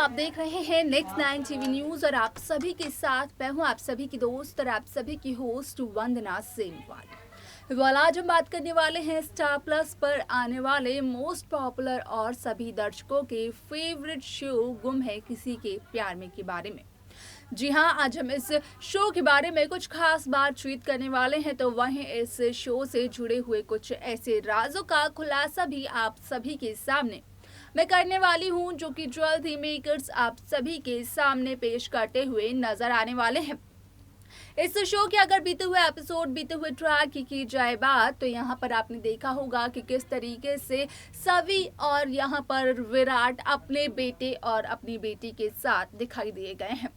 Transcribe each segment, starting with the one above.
आप देख रहे हैं नेक्स्ट 9 टीवी न्यूज और आप सभी के साथ मैं हूं आप सभी की दोस्त और आप सभी की होस्ट वंदना सेमवाल। आज हम बात करने वाले हैं स्टार प्लस पर आने वाले मोस्ट पॉपुलर और सभी दर्शकों के फेवरेट शो गुम है किसी के प्यार में के बारे में। जी हाँ, आज हम इस शो के बारे में कुछ खास बातचीत करने वाले हैं, तो वहीं इस शो से जुड़े हुए कुछ ऐसे राजों का खुलासा भी आप सभी के सामने मैं करने वाली हूं, जो कि जल्द ही मेकर्स आप सभी के सामने पेश करते हुए नजर आने वाले हैं। इस शो के अगर बीते हुए एपिसोड बीते हुए ट्रैक की जाए बात, तो यहाँ पर आपने देखा होगा कि किस तरीके से सवी और यहाँ पर विराट अपने बेटे और अपनी बेटी के साथ दिखाई दिए गए हैं।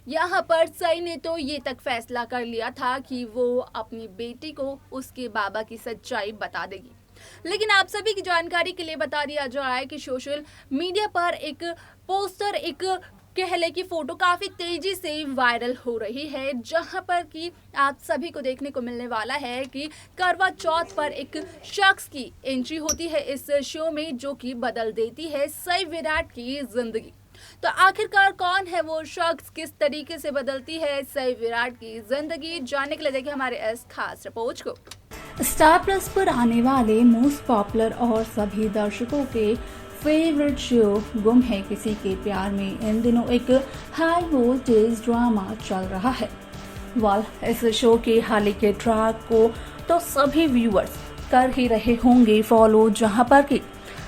यहाँ पर सई ने तो ये तक फैसला कर लिया था कि वो अपनी बेटी को उसके बाबा की सच्चाई बता देगी, लेकिन आप सभी की जानकारी के लिए बता दिया जाए कि सोशल मीडिया पर एक पोस्टर, एक कहले की फोटो काफी तेजी से वायरल हो रही है, जहां पर कि आप सभी को देखने को मिलने वाला है कि करवा चौथ पर एक शख्स की एंट्री होती है इस शो में, जो कि बदल देती है सई विराट की जिंदगी। तो आखिरकार कौन है वो शख्स, किस तरीके से बदलती है सई विराट की जिंदगी, जानने के लिए देखिए हमारे इस खास रिपोर्ट को। स्टार प्लस पर आने वाले मोस्ट पॉपुलर और सभी दर्शकों के फेवरेट शो गुम है किसी के प्यार में इन दिनों एक हाई वोल्टेज ड्रामा चल रहा है। इस शो के हाल के ट्रैक को तो सभी व्यूअर्स कर ही रहे होंगे फॉलो, जहां पर कि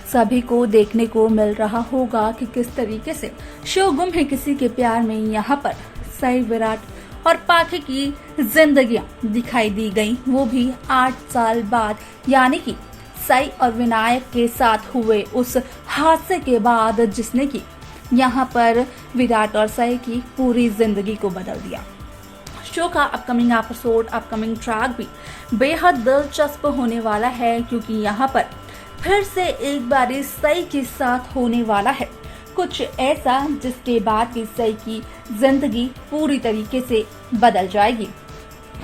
सभी को देखने को मिल रहा होगा कि किस तरीके से शो गुम है किसी के प्यार में यहाँ पर सई, विराट और पाखे की जिंदगियां दिखाई दी गई, वो भी 8 साल बाद, यानी कि सई और विनायक के साथ हुए उस हादसे के बाद, जिसने कि यहाँ पर विराट और सई की पूरी जिंदगी को बदल दिया। शो का अपकमिंग एपिसोड, अपकमिंग ट्रैक भी बेहद दिलचस्प होने वाला है, क्योंकि यहाँ पर फिर से एक बार सई के साथ होने वाला है कुछ ऐसा जिसके बाद की सई की जिंदगी पूरी तरीके से बदल जाएगी।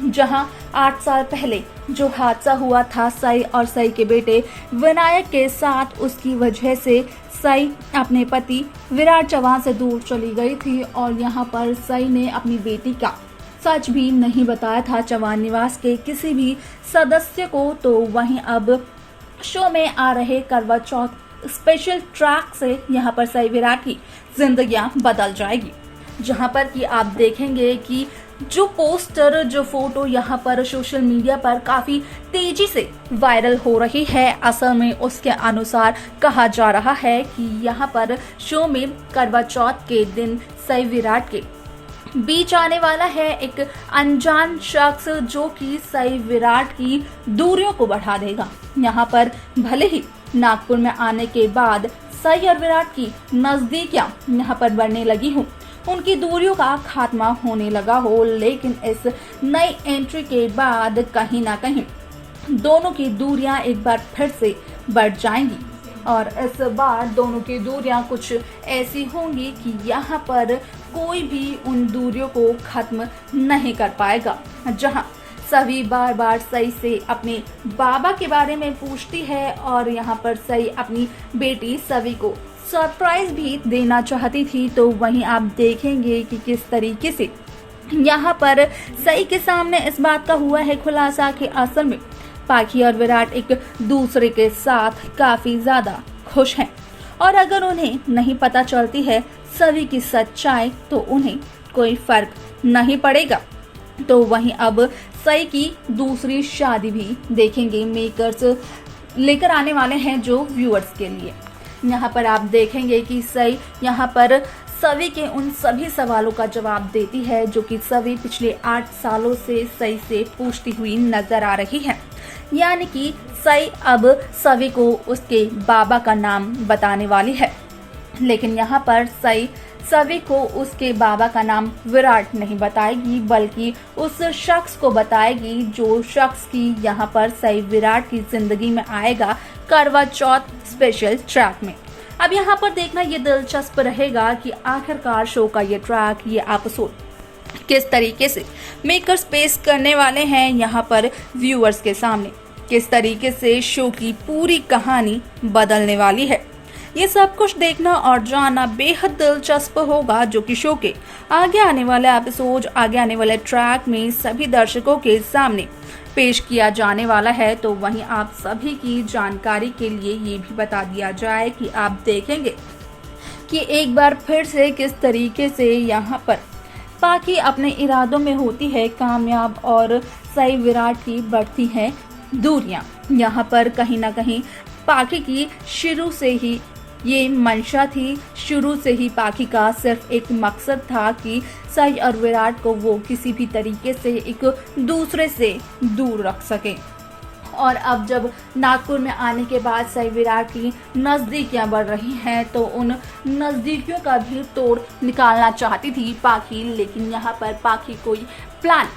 जहां 8 साल पहले जो हादसा हुआ था सई और सई के बेटे विनायक के साथ, उसकी वजह से सई अपने पति विराट चौहान से दूर चली गई थी और यहां पर सई ने अपनी बेटी का सच भी नहीं बताया था चौहान निवास के किसी भी सदस्य को। तो वहीं अब शो में आ रहे करवा चौथ स्पेशल ट्रैक से यहाँ पर सई विराट की जिंदगियां बदल जाएगी, जहां पर कि आप देखेंगे कि जो पोस्टर, जो फोटो यहाँ पर सोशल मीडिया पर काफी तेजी से वायरल हो रही है, असल में उसके अनुसार कहा जा रहा है कि यहाँ पर शो में करवा चौथ के दिन सई विराट के बीच आने वाला है एक अनजान शख्स, जो कि सई विराट की दूरियों को बढ़ा देगा। यहाँ पर भले ही नागपुर में आने के बाद सई और विराट की नजदीकियां यहाँ पर बढ़ने लगी हो, उनकी दूरियों का खात्मा होने लगा हो, लेकिन इस नई एंट्री के बाद कहीं ना कहीं दोनों की दूरियां एक बार फिर से बढ़ जाएंगी और इस बार दोनों की दूरियां कुछ ऐसी होंगी कि यहाँ पर कोई भी उन दूरियों को खत्म नहीं कर पाएगा। जहाँ सभी बार बार सई से अपने बाबा के बारे में पूछती है और यहाँ पर सई अपनी बेटी सवी को सरप्राइज भी देना चाहती थी, तो वहीं आप देखेंगे कि किस तरीके से यहाँ पर सई के सामने इस बात का हुआ है खुलासा कि असल में पाखी और विराट एक दूसरे के साथ काफी ज्यादा खुश हैं और अगर उन्हें नहीं पता चलती है सभी की सच्चाई तो उन्हें कोई फर्क नहीं पड़ेगा। तो वहीं अब सई की दूसरी शादी भी देखेंगे मेकर्स लेकर आने वाले हैं जो व्यूअर्स के लिए। यहाँ पर आप देखेंगे कि सई यहाँ पर सवी के उन सभी सवालों का जवाब देती है जो कि सवी पिछले 8 सालों से सई से पूछती हुई नजर आ रही है, यानी कि सई अब सवी को उसके बाबा का नाम बताने वाली है। लेकिन यहाँ पर सई सभी को उसके बाबा का नाम विराट नहीं बताएगी, बल्कि उस शख्स को बताएगी जो शख्स की यहाँ पर सई विराट की जिंदगी में आएगा करवा चौथ स्पेशल ट्रैक में। अब यहाँ पर देखना ये दिलचस्प रहेगा कि आखिरकार शो का ये ट्रैक, ये एपिसोड किस तरीके से मेकर्स पेश करने वाले हैं यहाँ पर व्यूअर्स के सामने, किस तरीके से शो की पूरी कहानी बदलने वाली है। ये सब कुछ देखना और जानना बेहद दिलचस्प होगा, जो कि शो के आगे आने वाले एपिसोड, आगे आने वाले ट्रैक में सभी दर्शकों के सामने पेश किया जाने वाला है। तो वहीं आप सभी की जानकारी के लिए ये भी बता दिया जाए कि आप देखेंगे कि एक बार फिर से किस तरीके से यहाँ पर पाखी अपने इरादों में होती है कामयाब और सही विराट की बढ़ती हैं दूरियां। यहाँ पर कहीं ना कहीं पाखी की शुरू से ही ये मंशा थी, शुरू से ही पाखी का सिर्फ एक मकसद था कि सई और विराट को वो किसी भी तरीके से एक दूसरे से दूर रख सके। और अब जब नागपुर में आने के बाद सई विराट की नज़दीकियां बढ़ रही हैं, तो उन नज़दीकियों का भी तोड़ निकालना चाहती थी पाखी, लेकिन यहाँ पर पाखी कोई प्लान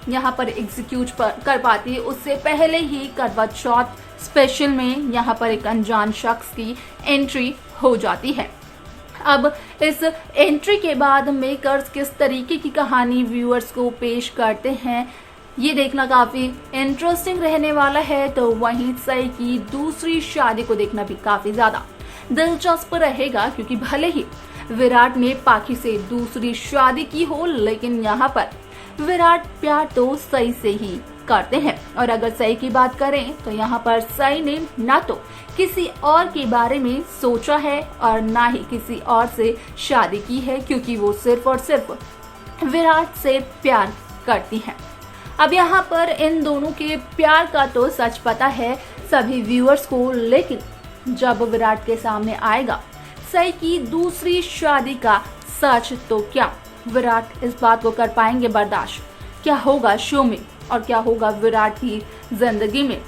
यहाँ पर एग्जीक्यूट कर पाती है उससे पहले ही करवा चौथ स्पेशल में यहाँ पर एक अनजान शख्स की एंट्री हो जाती है। अब इस एंट्री के बाद मेकर्स किस तरीके की कहानी व्यूअर्स को पेश करते हैं, ये देखना काफ़ी इंटरेस्टिंग रहने वाला है। तो वहीं सई की दूसरी शादी को देखना भी काफ़ी ज़्यादा दिलचस्प रहेगा, क्योंकि भले ही विराट ने पाखी से दूसरी शादी की हो, लेकिन यहाँ पर विराट प्यार तो सई से ही करते हैं। और अगर सई की बात करें तो यहाँ पर सई ने ना तो किसी और के बारे में सोचा है और ना ही किसी और से शादी की है, क्योंकि वो सिर्फ और सिर्फ विराट से प्यार करती हैं। अब यहाँ पर इन दोनों के प्यार का तो सच पता है सभी व्यूअर्स को, लेकिन जब विराट के सामने आएगा सई की दूसरी शादी का सच, तो क्या विराट इस बात को कर पाएंगे बर्दाश्त? क्या होगा शो में और क्या होगा विराट की जिंदगी में?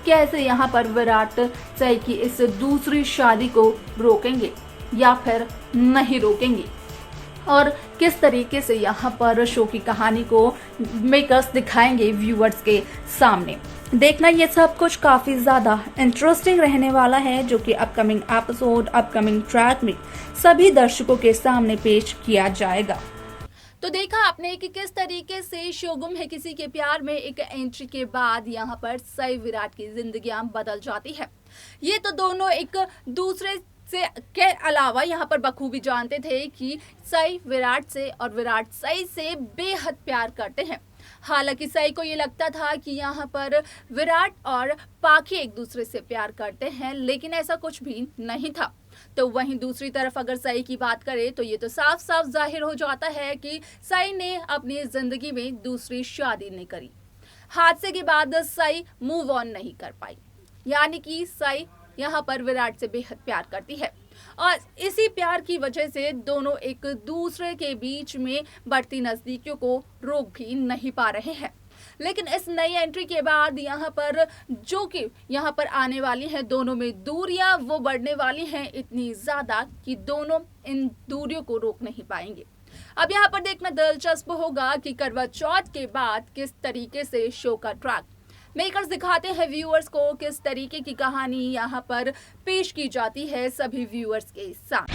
कैसे यहाँ पर विराट सई की इस दूसरी शादी को रोकेंगे या फिर नहीं रोकेंगे? और किस तरीके से यहाँ पर शो की कहानी को मेकर्स दिखाएंगे व्यूअर्स के सामने? देखना ये सब कुछ काफ़ी ज़्यादा इंटरेस्टिंग रहने वाला है, जो कि अपकमिंग एपिसोड, अपकमिंग ट्रैक में सभी दर्शकों के सामने पेश किया जाएगा। तो देखा आपने कि किस तरीके से शोगुम है किसी के प्यार में एक एंट्री के बाद यहाँ पर सई विराट की जिंदगियां बदल जाती है। ये तो दोनों एक दूसरे से के अलावा यहाँ पर बखूबी जानते थे कि सई विराट से और विराट सई से बेहद प्यार करते हैं। हालांकि सई को ये लगता था कि यहाँ पर विराट और पाखी एक दूसरे से प्यार करते हैं, लेकिन ऐसा कुछ भी नहीं था। तो वहीं दूसरी तरफ अगर सई की बात करें तो ये तो साफ साफ जाहिर हो जाता है कि सई ने अपनी जिंदगी में दूसरी शादी नहीं करी। हादसे के बाद सई मूव ऑन नहीं कर पाई, यानी कि सई यहाँ पर विराट से बेहद प्यार करती है और इसी प्यार की वजह से दोनों एक दूसरे के बीच में बढ़ती नजदीकियों को रोक भी नहीं पा रहे हैं। लेकिन इस नई एंट्री के बाद यहाँ पर जो कि यहाँ पर आने वाली है, दोनों में दूरियां वो बढ़ने वाली हैं इतनी ज्यादा कि दोनों इन दूरियों को रोक नहीं पाएंगे। अब यहाँ पर देखना दिलचस्प होगा कि करवा चौथ के बाद किस तरीके से शो का ट्रैक मेकर्स दिखाते हैं व्यूअर्स को, किस तरीके की कहानी यहाँ पर पेश की जाती है सभी व्यूअर्स के साथ।